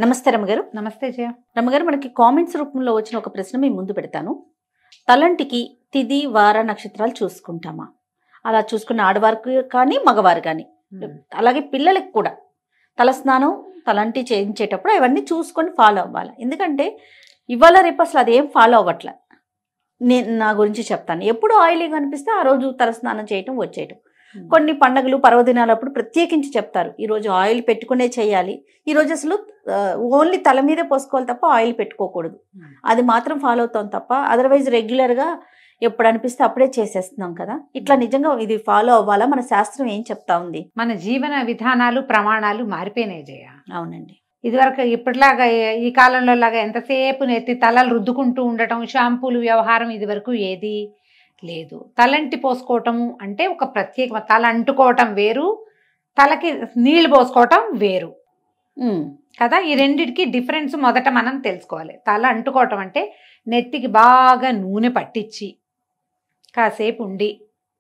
నమస్తే రమగారు. నమస్తే జయ. రమగారు, మనకి కామెంట్స్ రూపంలో వచ్చిన ఒక ప్రశ్న మీ ముందు పెడతాను. తలంటికి తిది వార నక్షత్రాలు చూసుకుంటామా? అలా చూసుకున్న ఆడవారికి కానీ మగవారు కానీ, అలాగే పిల్లలకి కూడా తలస్నానం తలంటి చేయించేటప్పుడు అవన్నీ చూసుకొని ఫాలో అవ్వాలి. ఎందుకంటే ఇవాళ రేపు అసలు అదేం ఫాలో అవ్వట్లే. నేను నా గురించి చెప్తాను. ఎప్పుడు ఆయిలీగా అనిపిస్తే ఆ రోజు తలస్నానం చేయటం వచ్చేయటం. కొన్ని పండుగలు పర్వదినాలప్పుడు ప్రత్యేకించి చెప్తారు, ఈరోజు ఆయిల్ పెట్టుకునే చేయాలి, ఈరోజు అసలు ఓన్లీ తల మీదే పోసుకోవాలి తప్ప ఆయిల్ పెట్టుకోకూడదు. అది మాత్రం ఫాలో అవుతాం తప్ప అదర్వైజ్ రెగ్యులర్గా ఎప్పుడు అనిపిస్తే అప్పుడే చేసేస్తున్నాం కదా. ఇట్లా నిజంగా ఇది ఫాలో అవ్వాలా? మన శాస్త్రం ఏం చెప్తా ఉంది? మన జీవన విధానాలు ప్రమాణాలు మారిపోయినాయి జయ. అవునండి. ఇదివరకు ఇప్పటిలాగా ఈ కాలంలో లాగా ఎంతసేపు నెత్తి తలలు రుద్దుకుంటూ ఉండటం, షాంపూలు వ్యవహారం ఇదివరకు ఏది లేదు. తలంటి పోసుకోవటము అంటే ఒక ప్రత్యేక, తల అంటుకోవటం వేరు, తలకి నీళ్లు పోసుకోవటం వేరు కదా. ఈ రెండిటికి డిఫరెన్స్ మొదట మనం తెలుసుకోవాలి. తల అంటుకోవటం అంటే నెత్తికి బాగా నూనె పట్టించి కాసేపు ఉండి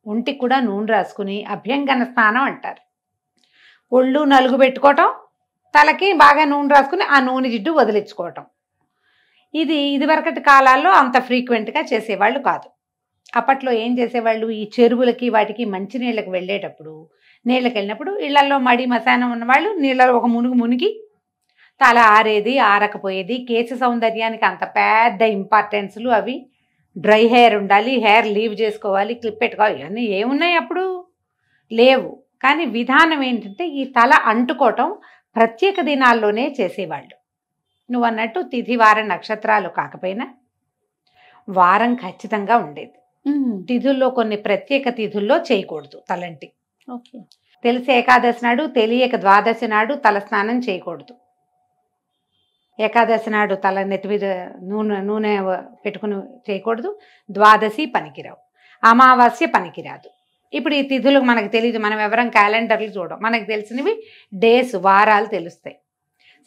ఒంటికి కూడా నూనె రాసుకుని అభ్యంగన స్నానం అంటారు. ఒళ్ళు నలుగు పెట్టుకోవటం, తలకి బాగా నూనె రాసుకుని ఆ నూనె జిడ్డు వదిలించుకోవటం. ఇదివరకటి కాలాల్లో అంత ఫ్రీక్వెంట్గా చేసేవాళ్ళు కాదు. అప్పట్లో ఏం చేసేవాళ్ళు, ఈ చెరువులకి వాటికి మంచినీళ్ళకి వెళ్ళేటప్పుడు, నీళ్ళకి వెళ్ళినప్పుడు ఇళ్లలో మడి మశానం ఉన్నవాళ్ళు నీళ్ళలో ఒక మునిగి తల ఆరేది ఆరకపోయేది. కేశ సౌందర్యానికి అంత పెద్ద ఇంపార్టెన్స్లు అవి. డ్రై హెయిర్ ఉండాలి, హెయిర్ లీవ్ చేసుకోవాలి, క్లిప్ పెట్టుకోవాలి, ఇవన్నీ ఏమున్నాయి అప్పుడు లేవు. కానీ విధానం ఏంటంటే ఈ తల అంటుకోవటం ప్రత్యేక దినాల్లోనే చేసేవాళ్ళు. నువ్వు అన్నట్టు తిథి వార నక్షత్రాలు కాకపోయినా వారం ఖచ్చితంగా ఉండేది. తిథుల్లో కొన్ని ప్రత్యేక తిథుల్లో చేయకూడదు తలంటి. ఓకే. తెలిసి ఏకాదశి నాడు, తెలియక ద్వాదశి నాడు తలస్నానం చేయకూడదు. ఏకాదశి నాడు తల నెత్తి మీద నూనె పెట్టుకుని చేయకూడదు. ద్వాదశి పనికిరావు, అమావాస్య పనికిరాదు. ఇప్పుడు ఈ తిథులు మనకు తెలియదు, మనం ఎవరం క్యాలెండర్లు చూడం. మనకు తెలిసినవి డేస్, వారాలు తెలుస్తాయి.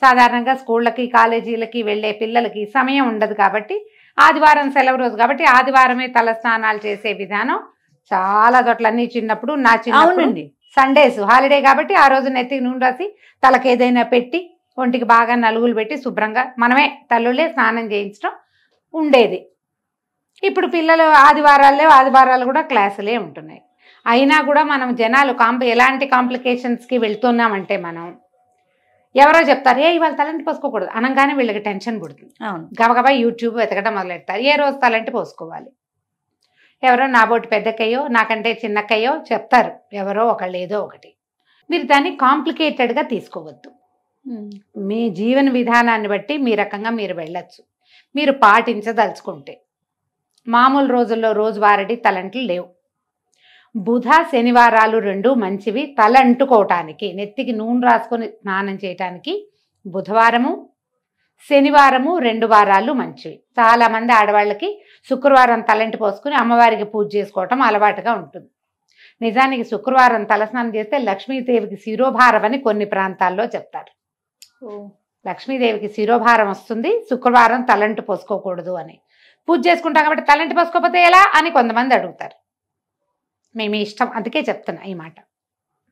సాధారణంగా స్కూళ్ళకి కాలేజీలకి వెళ్ళే పిల్లలకి సమయం ఉండదు కాబట్టి, ఆదివారం సెలవు రోజు కాబట్టి ఆదివారమే తల స్నానాలు చేసే విధానం చాలా చోట్లన్నీ. చిన్నప్పుడు నా చిన్నప్పుడు సండేస్ హాలిడే కాబట్టి ఆ రోజు నెత్తికి నూనె రాసి తలకి ఏదైనా పెట్టి ఒంటికి బాగా నలుగులు పెట్టి శుభ్రంగా మనమే తల్లులే స్నానం చేయించడం ఉండేది. ఇప్పుడు పిల్లలు ఆదివారాలు కూడా క్లాసులే ఉంటున్నాయి. అయినా కూడా మనం జనాలు ఎలాంటి కాంప్లికేషన్స్కి వెళ్తున్నామంటే, మనం ఎవరో చెప్తారు ఇవాళ తలంటి పోసుకోకూడదు అనగానే వీళ్ళకి టెన్షన్ పుడుతుంది. అవును. గబగబా యూట్యూబ్ వెతకడం మొదలెడతారు. ఏ రోజు తలంటి పోసుకోవాలి? ఎవరో నాబోటి పెద్దక్కయ్యో నాకంటే చిన్నక్కయ్యో చెప్తారు, ఎవరో ఒకళ్ళు ఏదో ఒకటి. మీరు దాన్ని కాంప్లికేటెడ్గా తీసుకోవద్దు. మీ జీవన విధానాన్ని బట్టి మీ రకంగా మీరు వెళ్ళచ్చు. మీరు పాటించదలుచుకుంటే మామూలు రోజుల్లో రోజువారీ తలంట్లు లేవు. బుధ శనివారాలు రెండు మంచివి తల అంటుకోవటానికి, నెత్తికి నూనె రాసుకొని స్నానం చేయటానికి. బుధవారము శనివారము 2 వారాలు మంచివి. చాలామంది ఆడవాళ్ళకి శుక్రవారం తలంటి పోసుకుని అమ్మవారికి పూజ చేసుకోవటం అలవాటుగా ఉంటుంది. నిజానికి శుక్రవారం తలస్నానం చేస్తే లక్ష్మీదేవికి శిరోభారం అని కొన్ని ప్రాంతాల్లో చెప్తారు. లక్ష్మీదేవికి శిరోభారం వస్తుంది, శుక్రవారం తలంటి పోసుకోకూడదు అని. పూజ చేసుకుంటాం కాబట్టి తలంటి పోసుకోకపోతే ఎలా అని కొంతమంది అడుగుతారు. మీ ఇష్టం, అందుకే చెప్తున్నా ఈ మాట.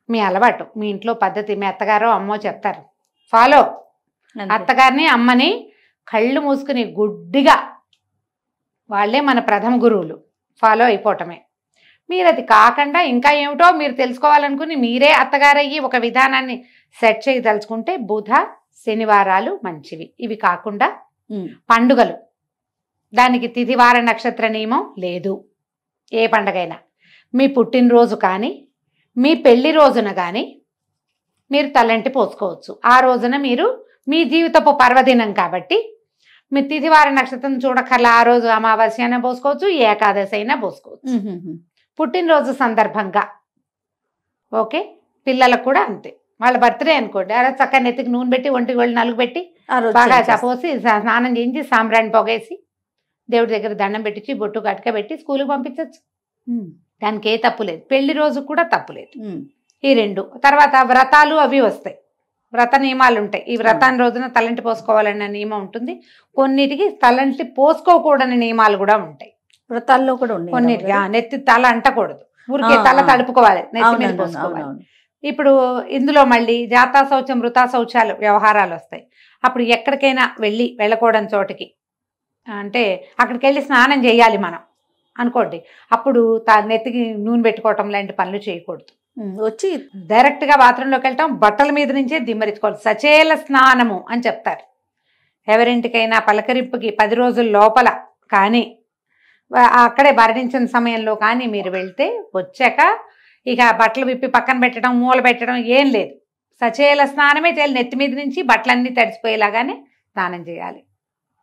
మీ అలవాటు, మీ ఇంట్లో పద్ధతి, మీ అత్తగారో అమ్మో చెప్తారు, ఫాలో. అత్తగారిని అమ్మని కళ్ళు మూసుకుని గుడ్డిగా, వాళ్ళే మన ప్రథమ గురువులు, ఫాలో అయిపోవటమే. మీరు అది కాకుండా ఇంకా ఏమిటో మీరు తెలుసుకోవాలనుకుని మీరే అత్తగారయ్యి ఒక విధానాన్ని సెట్ చేయదలుచుకుంటే బుధ శనివారాలు మంచివి. ఇవి కాకుండా పండుగలు, దానికి తిథి వార నక్షత్ర నియమం లేదు. ఏ పండగైనా మీ పుట్టినరోజు కానీ మీ పెళ్లి రోజున కానీ మీరు తలంటి పోసుకోవచ్చు. ఆ రోజున మీరు మీ జీవితపు పర్వదినం కాబట్టి మీ తిథివార నక్షత్రం చూడకల్లా ఆ రోజు అమావాస్య అయినా పోసుకోవచ్చు, ఏకాదశి అయినా పోసుకోవచ్చు. పుట్టినరోజు సందర్భంగా ఓకే. పిల్లలకు కూడా అంతే. వాళ్ళ బర్త్డే అనుకోండి, అలా చక్కగా నెత్తికి నూనె పెట్టి ఒంటికి వెళ్ళి నలుగు పెట్టి బాగా పోసి స్నానం చేయించి సాంబ్రాణి పొగేసి దేవుడి దగ్గర దండం పెట్టించి బొట్టు గట్క పెట్టి స్కూల్కి పంపించవచ్చు. దానికి ఏ తప్పు లేదు. పెళ్లి రోజు కూడా తప్పు లేదు. ఈ 2 తర్వాత వ్రతాలు అవి వస్తాయి, వ్రత నియమాలు ఉంటాయి. ఈ వ్రతాన్ని రోజున తలంటి పోసుకోవాలన్న నియమం ఉంటుంది. కొన్నిటికి తలంటి పోసుకోకూడని నియమాలు కూడా ఉంటాయి. వ్రతాల్లో కూడా ఉన్నాయి. కొన్నిటికి నెత్తి తల అంటకూడదు, ఊరికే తల తడుపుకోవాలి, నెత్తి మీద పోసుకోవాలి. ఇప్పుడు ఇందులో మళ్ళీ జాతా శౌచం మృతా శౌచాలు వ్యవహారాలు వస్తాయి. అప్పుడు ఎక్కడికైనా వెళ్ళకూడని చోటికి, అంటే అక్కడికి వెళ్ళి స్నానం చేయాలి మనం అనుకోండి, అప్పుడు నెత్తికి నూనె పెట్టుకోవటం లాంటి పనులు చేయకూడదు. వచ్చి డైరెక్ట్గా బాత్రూంలోకి వెళ్ళటం, బట్టల మీద నుంచే దిమ్మరించుకోవాలి. సచేల స్నానము అని చెప్తారు. ఎవరింటికైనా పలకరింపుకి 10 రోజుల లోపల కానీ అక్కడే మరణించిన సమయంలో కానీ మీరు వెళ్తే వచ్చాక ఇక బట్టలు విప్పి పక్కన పెట్టడం, మూల పెట్టడం ఏం లేదు. సచేల స్నానమే చేయాలి. నెత్తి మీద నుంచి బట్టలన్నీ తడిసిపోయేలాగానే స్నానం చేయాలి.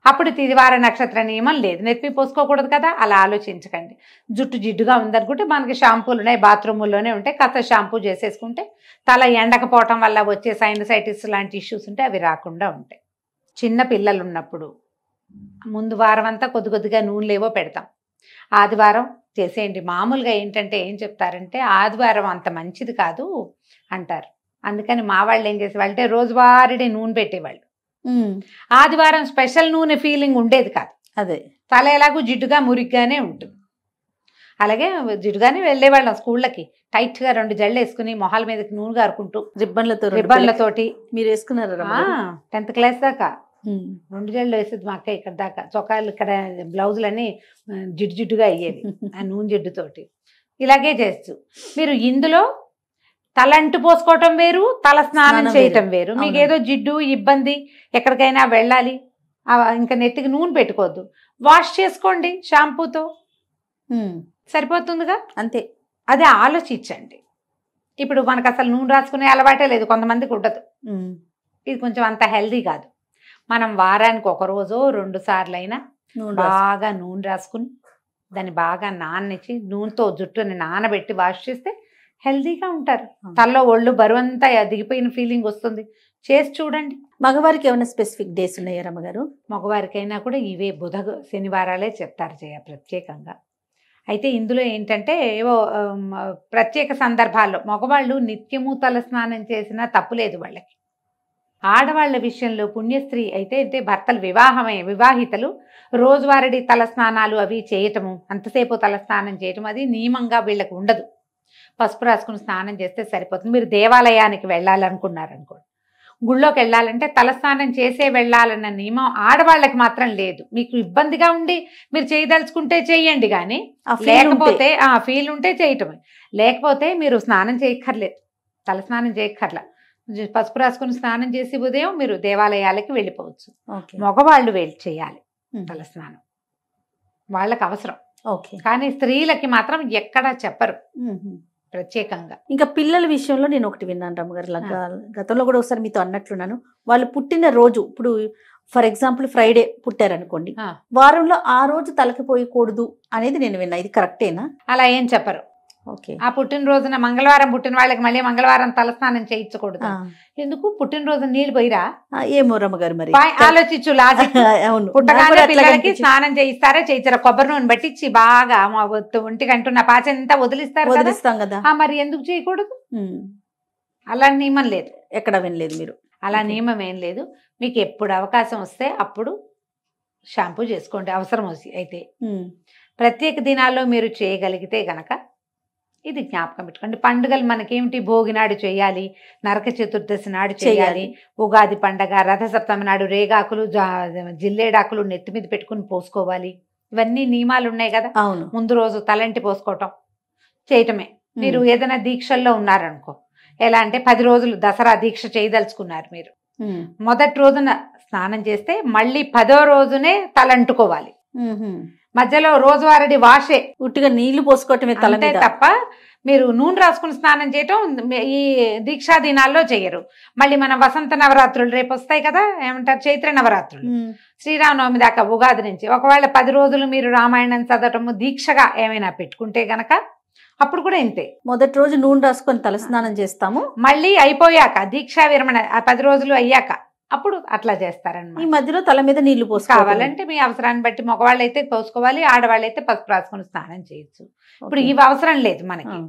అప్పుడు తిదివార నక్షత్ర నియమం లేదు, నెత్తి పోసుకోకూడదు కదా. అలా ఆలోచించకండి. జుట్టు జిడ్డుగా ఉందనుకుంటే మనకి షాంపూలు ఉన్నాయి, బాత్రూముల్లోనే ఉంటాయి, కాస్త షాంపూ చేసేసుకుంటే తల ఎండకపోవటం వల్ల వచ్చే సైనసైటిస్ లాంటి ఇష్యూస్ ఉంటే అవి రాకుండా ఉంటాయి. చిన్న పిల్లలు ఉన్నప్పుడు ముందు వారం అంతా కొద్దిగా నూనెలేవో పెడతాం, ఆదివారం చేసేయండి. మామూలుగా ఏంటంటే ఏం చెప్తారంటే ఆదివారం అంత మంచిది కాదు అంటారు. అందుకని మా వాళ్ళు ఏం చేసేవాళ్ళు అంటే రోజువారీ నూనె పెట్టేవాళ్ళు. ఆదివారం స్పెషల్ నూనె ఫీలింగ్ ఉండేది కాదు. అదే తల ఎలాగూ జిడ్డుగా మురిగ్గానే ఉంటుంది. అలాగే జిడ్డుగానే వెళ్ళేవాళ్ళం స్కూళ్ళకి, టైట్గా 2 జళ్ళు వేసుకుని మొహాల మీదకి నూనె గారుకుంటూ రిబ్బన్లతోటి. మీరు వేసుకున్నారా 10th క్లాస్ దాకా 2 జళ్ళు వేసేది మా అక్క. ఇక్కడ దాకా చొక్కాలు, ఇక్కడ బ్లౌజులన్నీ జిడ్డుగా అయ్యేవి ఆ నూనె జిడ్డుతోటి. ఇలాగే చేస్తూ మీరు ఇందులో తలంటు పోసుకోవటం వేరు, తల స్నానం చేయటం వేరు. మీకు ఏదో జిడ్డు ఇబ్బంది, ఎక్కడికైనా వెళ్ళాలి, ఇంకా నెత్తికి నూనె పెట్టుకోవద్దు, వాష్ చేసుకోండి షాంపూతో, సరిపోతుందిగా. అంతే. అదే ఆలోచించండి. ఇప్పుడు మనకు అసలు నూనె రాసుకునే అలవాటే లేదు, కొంతమందికి ఉండదు. ఇది కొంచెం అంత హెల్దీ కాదు. మనం వారానికి 1 రోజో 2 సార్లు అయినా బాగా నూనె రాసుకుని దాన్ని బాగా నాననిచ్చి నూనెతో జుట్టుని నానబెట్టి వాష్ చేస్తే హెల్దీగా ఉంటారు. తలలో ఒళ్ళు బరువంతా దిగిపోయిన ఫీలింగ్ వస్తుంది. చేసి చూడండి. మగవారికి ఏమైనా స్పెసిఫిక్ డేస్ ఉన్నాయా రమ్మగారు? మగవారికైనా కూడా ఇవే బుధ శనివారాలే చెప్తారు ప్రత్యేకంగా. అయితే ఇందులో ఏంటంటే ఏవో ప్రత్యేక సందర్భాల్లో మగవాళ్ళు నిత్యము తల స్నానం చేసినా తప్పులేదు వాళ్ళకి. ఆడవాళ్ల విషయంలో పుణ్యస్త్రీ అయితే భర్తలు వివాహితలు రోజువారీ తల స్నానాలు అవి చేయటము, అంతసేపు తల స్నానం చేయటం అది నియమంగా వీళ్ళకి ఉండదు. పసుపు రాసుకుని స్నానం చేస్తే సరిపోతుంది. మీరు దేవాలయానికి వెళ్ళాలనుకున్నారనుకోండి, గుళ్ళోకి వెళ్ళాలంటే తలస్నానం చేసే వెళ్ళాలన్న నియమం ఆడవాళ్ళకి మాత్రం లేదు. మీకు ఇబ్బందిగా ఉండి మీరు చేయదలుచుకుంటే చెయ్యండి, కానీ లేకపోతే ఫీల్ ఉంటే చేయటమే. లేకపోతే మీరు స్నానం చేయక్కర్లేదు, తలస్నానం చేయక్కర్లా. పసుపు రాసుకుని స్నానం చేసి ఉదయం మీరు దేవాలయాలకి వెళ్ళిపోవచ్చు. మగవాళ్ళు చేయాలి తలస్నానం, వాళ్ళకి అవసరం. కానీ స్త్రీలకి మాత్రం ఎక్కడా చెప్పరు ప్రత్యేకంగా. ఇంకా పిల్లల విషయంలో నేను ఒకటి విన్నాను రమ్మగారు, గతంలో కూడా ఒకసారి మీతో అన్నట్లున్నాను. వాళ్ళు పుట్టిన రోజు, ఇప్పుడు ఫర్ ఎగ్జాంపుల్ ఫ్రైడే పుట్టారనుకోండి, వారంలో ఆ రోజు తలకి పోయకూడదు అనేది నేను విన్నా. ఇది కరెక్టేనా? అలా ఏం చెప్పరు. ఆ పుట్టినరోజున మంగళవారం పుట్టిన వాళ్ళకి మళ్ళీ మంగళవారం తలస్నానం చేయించకూడదు. ఎందుకు? పుట్టినరోజు నీళ్ళు పోయిరా? ఏమో రమ్మగారు, మరి ఆలోచించు లాజిక్. పుట్టగానే పిల్లలకి స్నానం చేయిస్తారా చేయించారా? కొబ్బరి నూనె పట్టించి బాగా ఒంటికి అంటున్న పాచంతా వదిలిస్తాం కదా, మరి ఎందుకు చేయకూడదు? అలా నియమం లేదు, ఎక్కడ వినలేదు మీరు. అలా నియమం ఏం లేదు. మీకు ఎప్పుడు అవకాశం వస్తే అప్పుడు షాంపూ చేసుకోండి అవసరం అయితే. ప్రత్యేక దినాల్లో మీరు చేయగలిగితే గనక ఇది జ్ఞాపకం పెట్టుకోండి. పండుగలు మనకేమిటి? భోగి నాడు చేయాలి, నరక చతుర్దశి నాడు చేయాలి, ఉగాది పండగ, రథసప్తమి నాడు రేగాకులు జిల్లేడాకులు నెత్తి మీద పెట్టుకుని పోసుకోవాలి. ఇవన్నీ నియమాలు ఉన్నాయి కదా. ముందు రోజు తలంటి పోసుకోవటం చేయటమే. మీరు ఏదైనా దీక్షల్లో ఉన్నారనుకో, ఎలా అంటే 10 రోజులు దసరా దీక్ష చేయదలుచుకున్నారు మీరు, మొదటి రోజున స్నానం చేస్తే మళ్ళీ 10వ రోజునే తలంటుకోవాలి. మధ్యలో రోజువారీ వాషే, ఉట్టిగా నీళ్లు పోసుకోవటమే తలంటే తప్ప మీరు నూనె రాసుకుని స్నానం చేయటం ఈ దీక్షా దినాల్లో చేయరు. మళ్ళీ మన వసంత నవరాత్రులు రేపు వస్తాయి కదా, ఏమంటారు, చైత్ర నవరాత్రులు, శ్రీరామనవమి దాకా ఉగాది నుంచి. ఒకవేళ 10 రోజులు మీరు రామాయణం చదవటము దీక్షగా ఏమైనా పెట్టుకుంటే గనక అప్పుడు కూడా ఇంతే. మొదటి రోజు నూనె రాసుకొని తలస్నానం చేస్తాము, మళ్ళీ అయిపోయాక దీక్షా విరమణ 10 రోజులు అయ్యాక అప్పుడు అట్లా చేస్తారన్నమాట. ఈ మధ్యలో తల మీద నీళ్లు పోసుకోవాలంటే మీ అవసరాన్ని బట్టి మగవాళ్ళు అయితే పోసుకోవాలి, ఆడవాళ్ళు అయితే పసుపు రాసుకొని స్నానం చేయొచ్చు. ఇప్పుడు ఇవి అవసరం లేదు మనకి,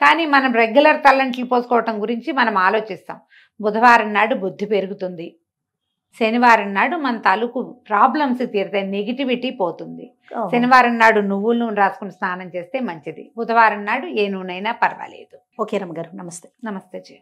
కానీ మనం రెగ్యులర్ తలంట్లు పోసుకోవటం గురించి మనం ఆలోచిస్తాం. బుధవారం నాడు బుద్ధి పెరుగుతుంది, శనివారం నాడు మన తాలూకు ప్రాబ్లమ్స్ తీరుతాయి, నెగిటివిటీ పోతుంది. ఓహో. శనివారం నాడు నువ్వుల నూనె రాసుకుని స్నానం చేస్తే మంచిది. బుధవారం నాడు ఏ నూనె అయినా పర్వాలేదు. ఓకే రమ్మగారు, నమస్తే. నమస్తే జీ.